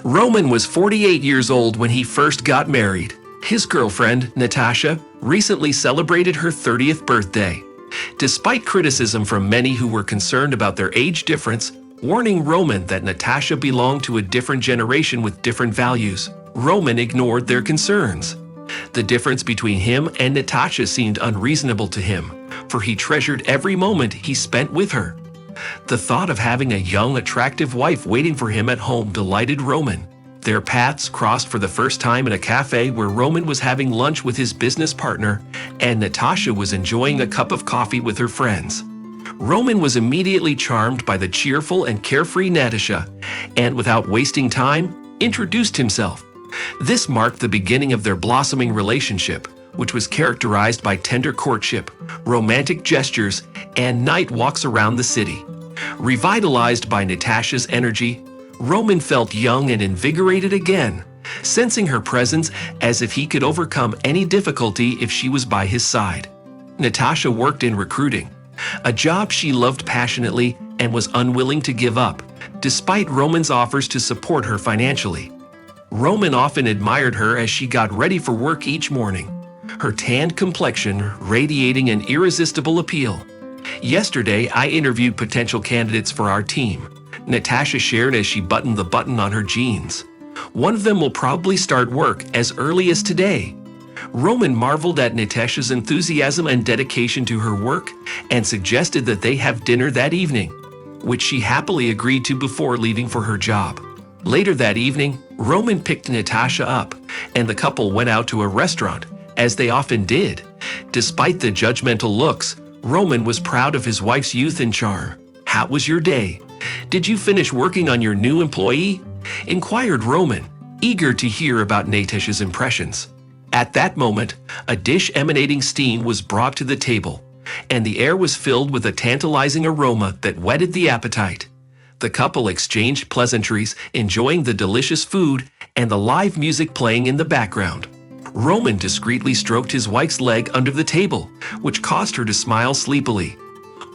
Roman was 48 years old when he first got married. His girlfriend, Natasha, recently celebrated her 30th birthday. Despite criticism from many who were concerned about their age difference, warning Roman that Natasha belonged to a different generation with different values, Roman ignored their concerns. The difference between him and Natasha seemed unreasonable to him, for he treasured every moment he spent with her. The thought of having a young, attractive wife waiting for him at home delighted Roman. Their paths crossed for the first time in a cafe where Roman was having lunch with his business partner and Natasha was enjoying a cup of coffee with her friends. Roman was immediately charmed by the cheerful and carefree Natasha and, without wasting time, introduced himself. This marked the beginning of their blossoming relationship, which was characterized by tender courtship, romantic gestures, and night walks around the city. Revitalized by Natasha's energy, Roman felt young and invigorated again, sensing her presence as if he could overcome any difficulty if she was by his side. Natasha worked in recruiting, a job she loved passionately and was unwilling to give up, despite Roman's offers to support her financially. Roman often admired her as she got ready for work each morning, her tanned complexion radiating an irresistible appeal. Yesterday, I interviewed potential candidates for our team, Natasha shared as she buttoned the button on her jeans. One of them will probably start work as early as today. Roman marveled at Natasha's enthusiasm and dedication to her work and suggested that they have dinner that evening, which she happily agreed to before leaving for her job. Later that evening, Roman picked Natasha up, and the couple went out to a restaurant, as they often did. Despite the judgmental looks, Roman was proud of his wife's youth and charm. "How was your day? Did you finish working on your new employee?" inquired Roman, eager to hear about Natasha's impressions. At that moment, a dish emanating steam was brought to the table, and the air was filled with a tantalizing aroma that whetted the appetite. The couple exchanged pleasantries, enjoying the delicious food and the live music playing in the background. Roman discreetly stroked his wife's leg under the table, which caused her to smile sleepily.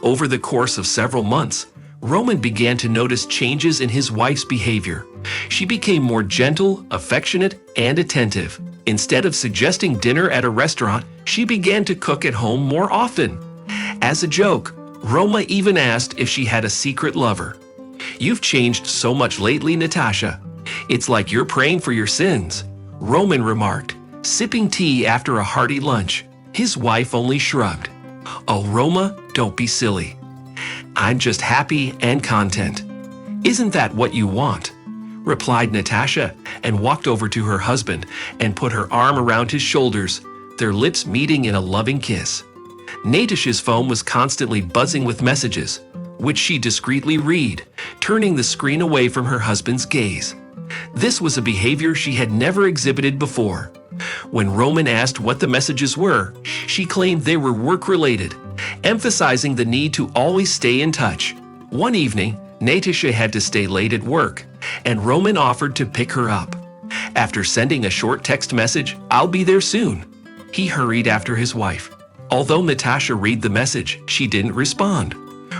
Over the course of several months, Roman began to notice changes in his wife's behavior. She became more gentle, affectionate, and attentive. Instead of suggesting dinner at a restaurant, she began to cook at home more often. As a joke, Roma even asked if she had a secret lover. "You've changed so much lately, Natasha. It's like you're praying for your sins," Roman remarked, sipping tea after a hearty lunch. His wife only shrugged. "Oh, Roma, don't be silly. I'm just happy and content. Isn't that what you want?" replied Natasha and walked over to her husband and put her arm around his shoulders, their lips meeting in a loving kiss. Natasha's phone was constantly buzzing with messages, which she discreetly read, turning the screen away from her husband's gaze. This was a behavior she had never exhibited before. When Roman asked what the messages were, she claimed they were work-related, emphasizing the need to always stay in touch. One evening, Natasha had to stay late at work, and Roman offered to pick her up. After sending a short text message, "I'll be there soon," he hurried after his wife. Although Natasha read the message, she didn't respond.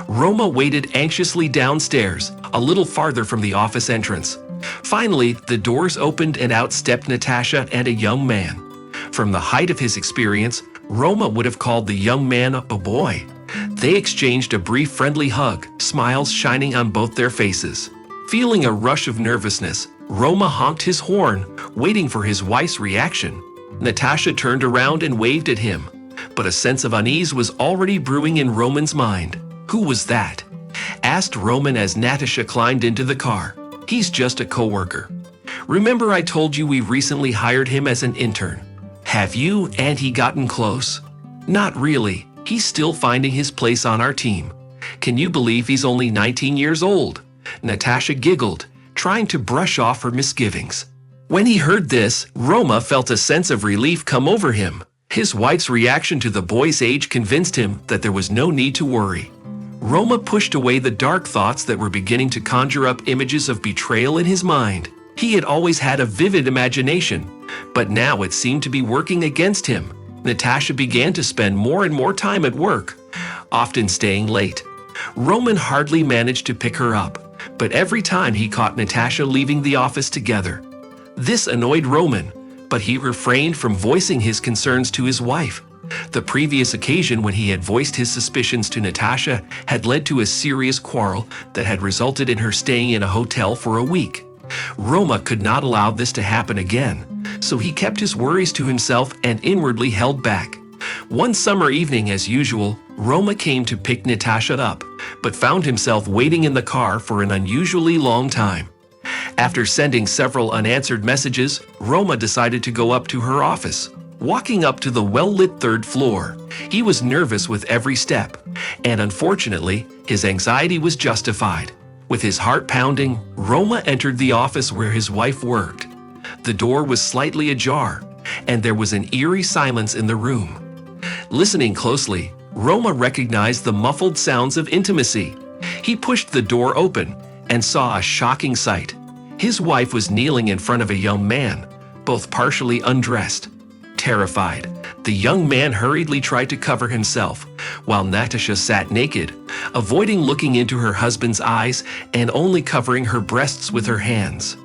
Roma waited anxiously downstairs, a little farther from the office entrance. Finally, the doors opened and out stepped Natasha and a young man. From the height of his experience, Roma would have called the young man a boy. They exchanged a brief friendly hug, smiles shining on both their faces. Feeling a rush of nervousness, Roma honked his horn, waiting for his wife's reaction. Natasha turned around and waved at him, but a sense of unease was already brewing in Roman's mind. "Who was that?" asked Roman as Natasha climbed into the car. "He's just a coworker. Remember I told you we recently hired him as an intern? Have you and he gotten close?" "Not really. He's still finding his place on our team. Can you believe he's only 19 years old?" Natasha giggled, trying to brush off her misgivings. When he heard this, Roma felt a sense of relief come over him. His wife's reaction to the boy's age convinced him that there was no need to worry. Roma pushed away the dark thoughts that were beginning to conjure up images of betrayal in his mind. He had always had a vivid imagination, but now it seemed to be working against him. Natasha began to spend more and more time at work, often staying late. Roman hardly managed to pick her up, but every time he caught Natasha leaving the office together. This annoyed Roman, but he refrained from voicing his concerns to his wife. The previous occasion when he had voiced his suspicions to Natasha had led to a serious quarrel that had resulted in her staying in a hotel for a week. Roma could not allow this to happen again, so he kept his worries to himself and inwardly held back. One summer evening, as usual, Roma came to pick Natasha up, but found himself waiting in the car for an unusually long time. After sending several unanswered messages, Roma decided to go up to her office. Walking up to the well-lit third floor, he was nervous with every step, and unfortunately, his anxiety was justified. With his heart pounding, Roma entered the office where his wife worked. The door was slightly ajar, and there was an eerie silence in the room. Listening closely, Roma recognized the muffled sounds of intimacy. He pushed the door open and saw a shocking sight. His wife was kneeling in front of a young man, both partially undressed. Terrified, the young man hurriedly tried to cover himself, while Natasha sat naked, avoiding looking into her husband's eyes and only covering her breasts with her hands.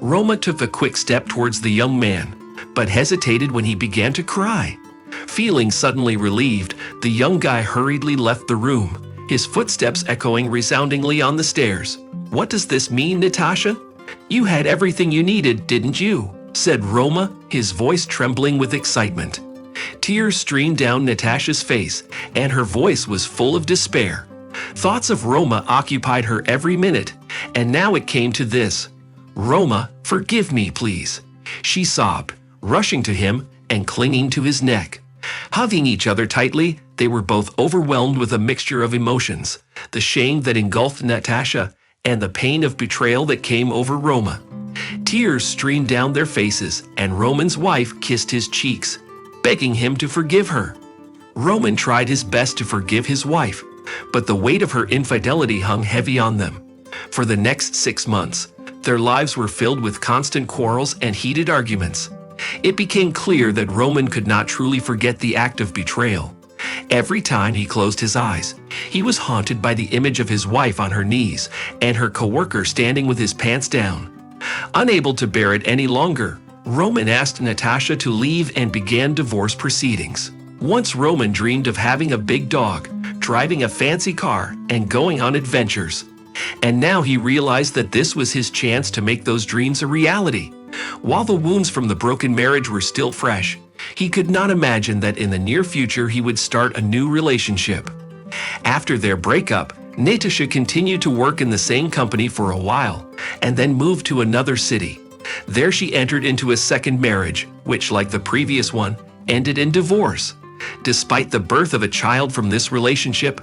Roma took a quick step towards the young man, but hesitated when he began to cry. Feeling suddenly relieved, the young guy hurriedly left the room, his footsteps echoing resoundingly on the stairs. "What does this mean, Natasha? You had everything you needed, didn't you?" said Roma, his voice trembling with excitement. Tears streamed down Natasha's face, and her voice was full of despair. Thoughts of Roma occupied her every minute, and now it came to this. "Roma, forgive me, please," she sobbed, rushing to him and clinging to his neck. Hugging each other tightly, they were both overwhelmed with a mixture of emotions, the shame that engulfed Natasha and the pain of betrayal that came over Roma. Tears streamed down their faces, and Roman's wife kissed his cheeks, begging him to forgive her. Roman tried his best to forgive his wife, but the weight of her infidelity hung heavy on them. For the next 6 months, their lives were filled with constant quarrels and heated arguments. It became clear that Roman could not truly forget the act of betrayal. Every time he closed his eyes, he was haunted by the image of his wife on her knees and her coworker standing with his pants down. Unable to bear it any longer, Roman asked Natasha to leave and began divorce proceedings. Once Roman dreamed of having a big dog, driving a fancy car, and going on adventures. And now he realized that this was his chance to make those dreams a reality. While the wounds from the broken marriage were still fresh, he could not imagine that in the near future he would start a new relationship. After their breakup, Natasha continued to work in the same company for a while, and then moved to another city. There she entered into a second marriage, which, like the previous one, ended in divorce. Despite the birth of a child from this relationship,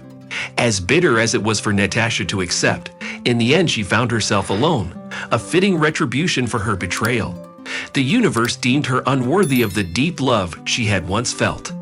as bitter as it was for Natasha to accept, in the end she found herself alone, a fitting retribution for her betrayal. The universe deemed her unworthy of the deep love she had once felt.